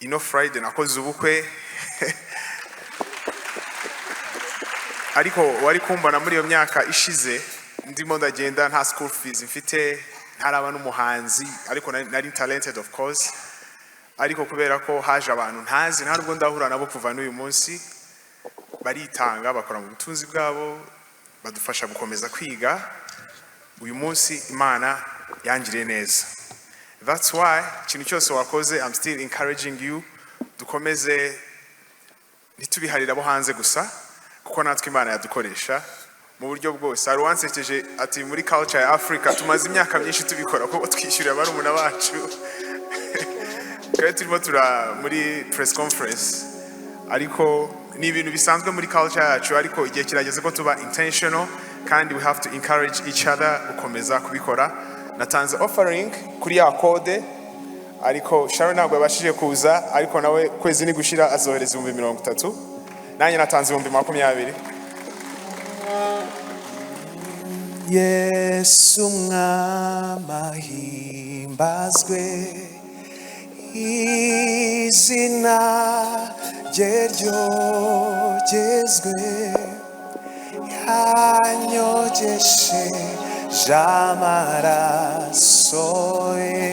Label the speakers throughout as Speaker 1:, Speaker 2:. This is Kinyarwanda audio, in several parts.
Speaker 1: ino Friday nakoze ubukwe ariko wari kumbana muri iyo myaka ishize ndimo ndagenda nta school fees mfite ntaraba n'umuhanzi ariko nari talented of course ariko kubera ko haje abantu ntazi nta nubwo ndahura nabo kuva n'uyu munsi baritanga bakora mu butunzi bwabo badufasha gukomeza kwiga uyu munsi Imana yangiriye neza. That's why ikintu cyose wakoze I'm still encouraging you dukomeze ntitubiharira abo hanze gusa kuko natwe Imana yadukoresha mu buryo bwose. Hari wansekeje ati muri culture ya Africa tumaze imyaka myinshi tubikora kuko twishyurira barumuna bacu kandi turimo tura muri press conference ariko ni ibintu bisanzwe muri culture yacu ariko igihe kirageze ko tuba intentional kandi we have to encourage each other gukomeza kubikora. Natanze offering kuri ya code ariko Sharon ntabwo yabashije kuza ariko nawe kwezi ni gushira azohereza 30 nanjye natanze 20.
Speaker 2: Yesu mwama himbazwe izina rye ryogezwe yanyogeshe amaraso ye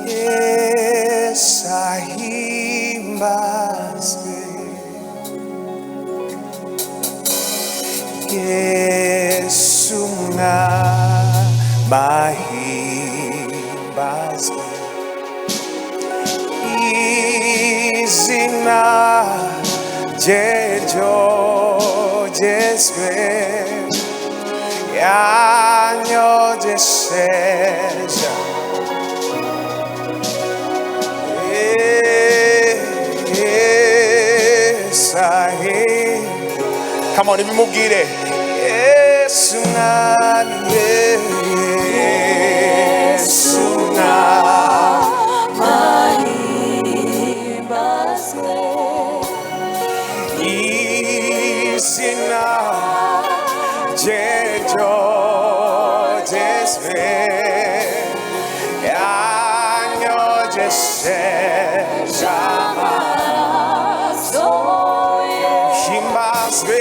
Speaker 2: Yesu ahimbazwe Yesu mwama himbazwe izina rye ryogezwe yanyogesheje Come on, nimubwire Yesu mwami Yesu mwami himbazwe izina rye ryogezwe yanyogesheje amaraso ye himbazwe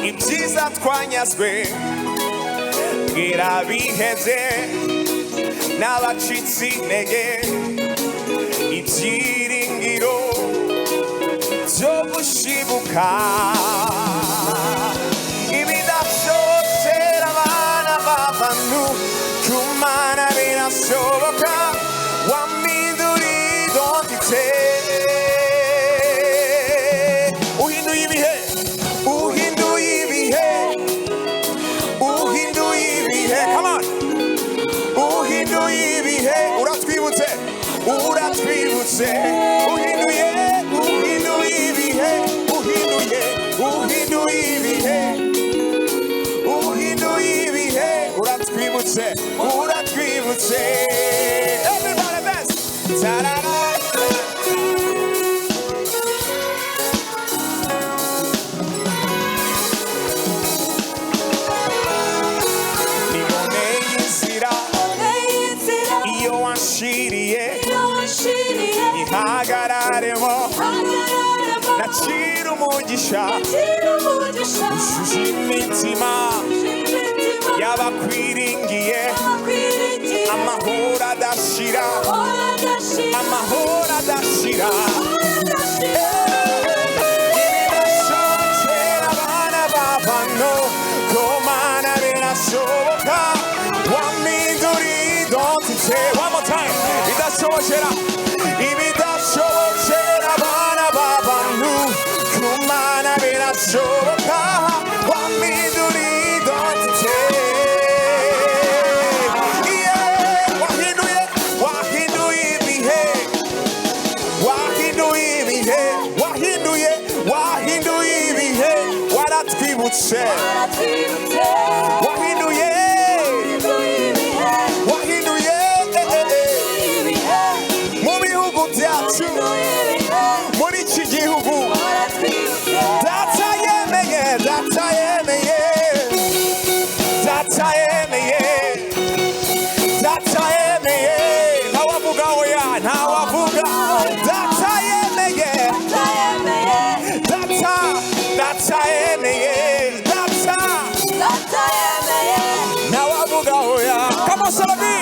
Speaker 2: ibyiza twanyazwe bwirabiheze n'abacitsi intege ibyiringiro byo gushibuka ibidashobokera abana b'abantu ku Mana birashoboka wamindura identite Naciro umugisha ushuje imitima y'abakwiringiye amahoro adashira amahoro adashira ibidashobokera abana b'abantu ko Mana birashoboka wamindura identite one more time ibidashobokera abana b'abantu ko Mana birashoboka wamindura identite wahinduye ibihe waratwibutse wahinduye mu bihugu byacu muri iki gihugu data yemeye ntawavuga oya ntawavuga data yemeye ntawavuga oya come on Salabi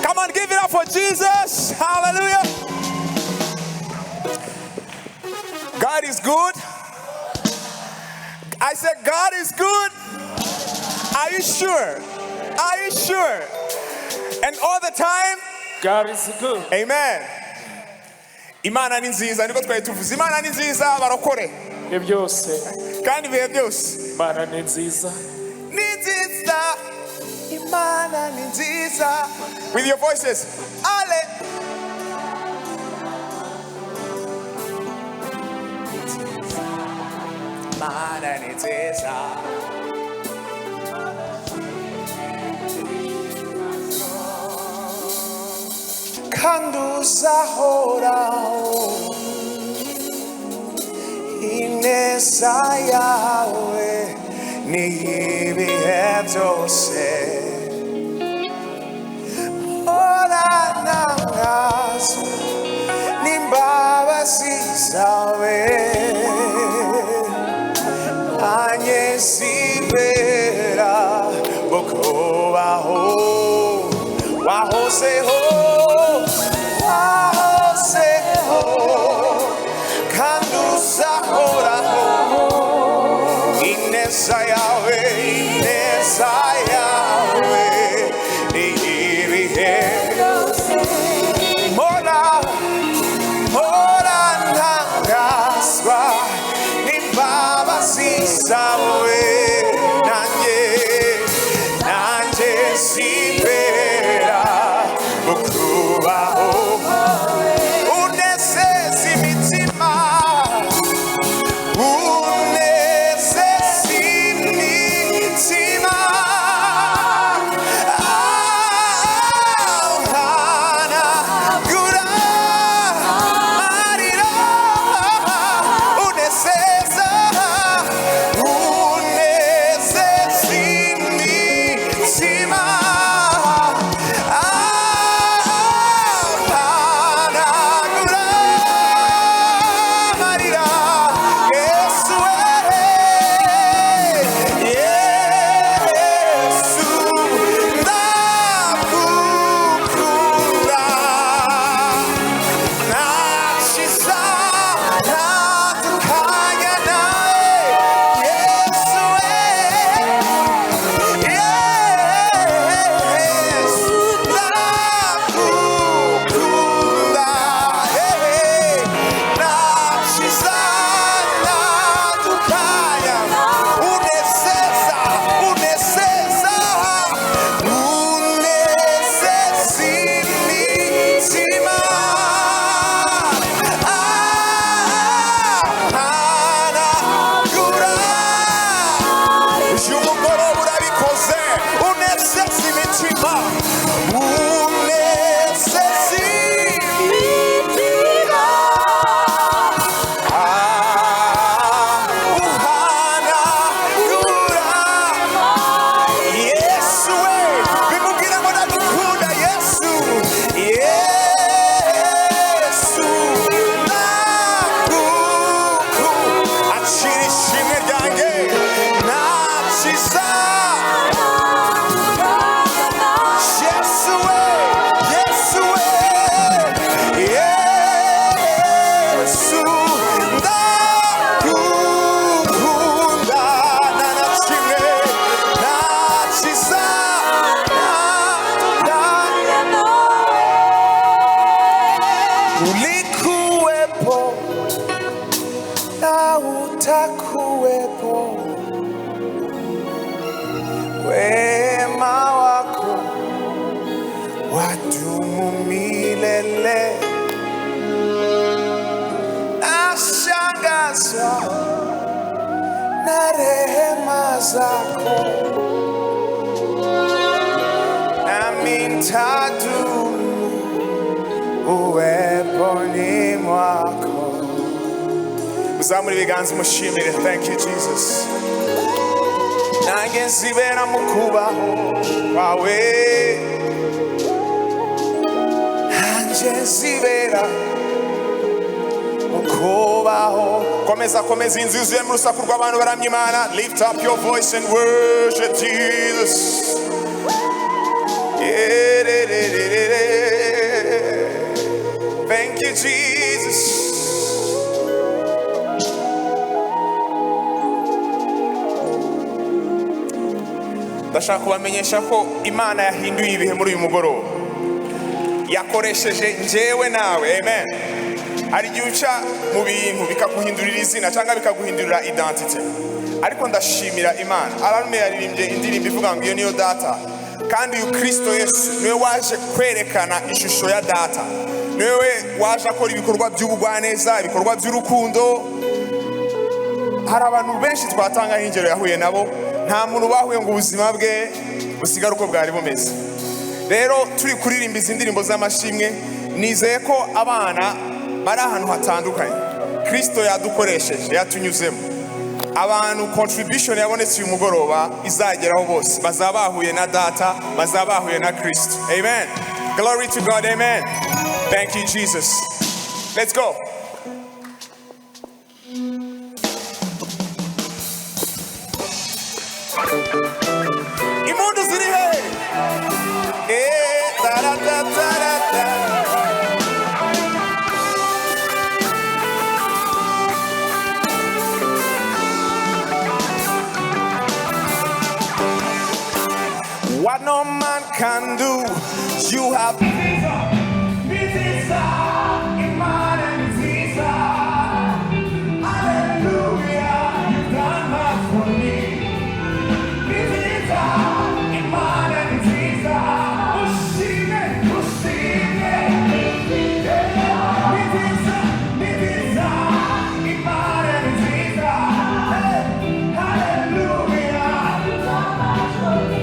Speaker 2: Come on, give it up for Jesus. Hallelujah. God is good. I said, God is good. Are you sure? Are you sure? And all the time,
Speaker 3: God is good.
Speaker 2: Amen. Imana NINZIZA niko twari tuvuze Imana NINZIZA barokore
Speaker 3: byose
Speaker 2: kandi bihe byose
Speaker 3: Imana NINZIZA
Speaker 2: Imana NINZIZA with your voices ale Imana NINZIZA kanduzahoraho ineza yawe n'ibihe byose oranangazwa n'imbabazi zawe anyezibera bukubaho wahozeho kanduzahoraho ineza yawe n'ibihe ntangazwa n'imbabazi zawe nanjye zibera ulikuwepo na utakuwepo, wema wako wadumu milele. Nashangazwa na rehema zako, nami nitadumu uweponi mwako. Muzamure ibiganza mushimire. Thank you Jesus. Nange nzibera mu kubaho kwawe, nange nzibera mu kubaho. Komeza inzu yuzuyemo urusaku rw'abantu baramya Imana. Lift up your voice and worship Jesus. Thank you Jesus. Ndashaka kubamenyesha ko Imana yahinduye ibihe muri uyu mugoroba, yakoresheje njyewe nawe. Amen. Hari igihe uca mu bintu bikaguhindurira izina cyangwa bikaguhindurira identity, ariko ndashimira Imana. Ararume yaririmbye indirimbo ivuga ngo iyo niyo data, kandi uyu Kristo Yesu niwe waje kwerekana ishusho ya data, niwe waje akora ibikorwa by'ubugwaneza, ibikorwa by'urukundo. Hari abantu benshi twatanga ingero yahuye nabo, nta muntu bahuye ngo ubuzima bwe busigara uko bwari bumeze. Rero turi kuririmba izi ndirimbo z'amashimwe, nizeye ko abana bari ahantu hatandukanye Kristo yadukoresheje, yatunyuzemo. Abantu contribution yabonetse uyu mugoroba izageraho bose, bazaba bahuye na data, bazaba bahuye na Kristo. Amen. Glory to God. Amen. Thank you Jesus. Let's go. Imundu ziri he. Da da da da da. What no man can do, you have. NINZIZA, IMANA, NINZIZA. Hallelujah, you've done much for me. NINZIZA, IMANA, NINZIZA. Ushime, ushime. NINZIZA, NINZIZA, IMANA, NINZIZA. Hallelujah, you've done much for me.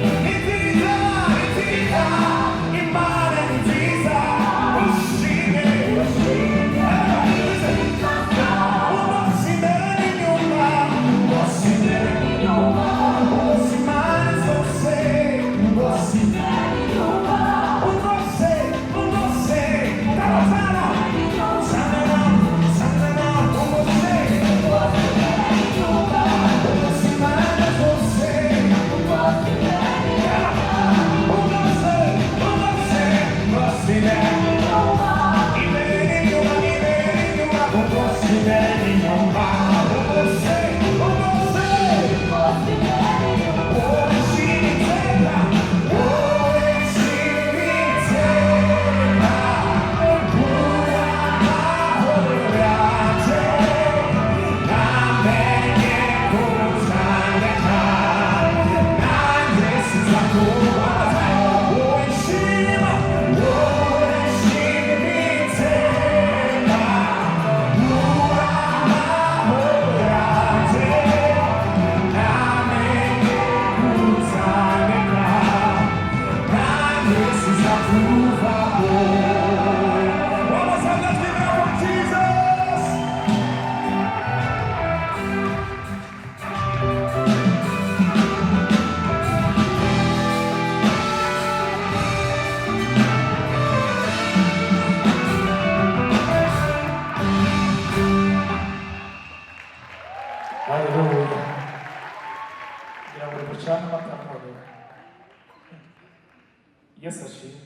Speaker 3: Yesu ashimwe.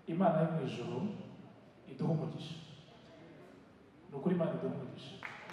Speaker 3: Imana yo mu ijuru iduha umugisha. Ni ukuri Imana iduha umugisha.